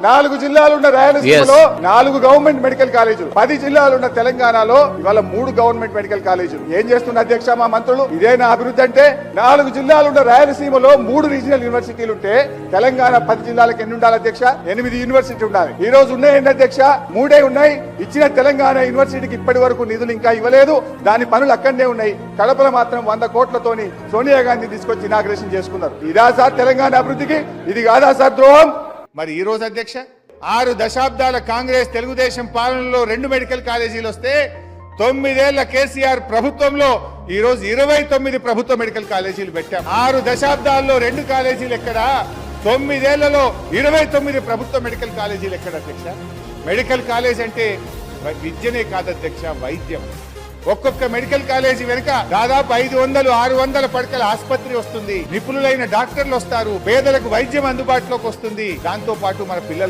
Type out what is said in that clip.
4 జిల్లాలున్న రాయలసీమలో 4 government medical కాలేజీలు, 10 జిల్లాలున్న తెలంగాణలో ఇవాళ 3 గవర్నమెంట్ మెడికల్ కాలేజీలు. ఏం చేస్తున్న అధ్యక్ష మా మంత్రులు? ఇదేనా అభివృద్ధి అంటే? 4 జిల్లాలున్న రాయలసీమలో 3 రీజనల్ యూనివర్సిటీలు ఉంటే తెలంగాణ 10 జిల్లాలకు ఎన్ని ఉండాలి అధ్యక్ష? 8 యూనివర్సిటీ ఉండాలి. ఈ రోజు ఉన్నాయండి అధ్యక్ష, 3 ఉన్నాయి. ఇచ్చిన తెలంగాణ యూనివర్సిటీకి ఇప్పటి వరకు నిధులు ఇంకా ఇవ్వలేదు. దాని పనులు అక్కడనే ఉన్నాయి. కడపలో మాత్రం 100 కోట్లతోని సోనియా గాంధీ తీసుకొచ్చి ఇనాగ్రేషన్ చేసుకున్నారు. ఇదా సార్ తెలంగాణ అభివృద్ధికి? ఇది కాదా సార్ ద్రోహం? మరి ఈ రోజు అధ్యక్ష 6 దశాబ్దాల కాంగ్రెస్ తెలుగుదేశం పాలనలో 2 మెడికల్ కాలేజీలు వస్తే 9 ఏళ్ల కేసీఆర్ ప్రభుత్వంలో ఈ రోజు 29 ప్రభుత్వ మెడికల్ కాలేజీలు పెట్టాం. 6 దశాబ్దాల్లో 2 కాలేజీలు ఎక్కడ? 9 ఏళ్లలో 29 ప్రభుత్వ మెడికల్ కాలేజీలు ఎక్కడ అధ్యక్ష? మెడికల్ కాలేజ్ అంటే విద్యనే కాదు అధ్యక్ష, వైద్యం. ఒక్కొక్క మెడికల్ కాలేజీ వెనుక దాదాపు 500-600 పడకల ఆసుపత్రి వస్తుంది. నిపుణులైన డాక్టర్లు వస్తారు. పేదలకు వైద్యం అందుబాటులోకి వస్తుంది. దాంతో పాటు మన పిల్లలకు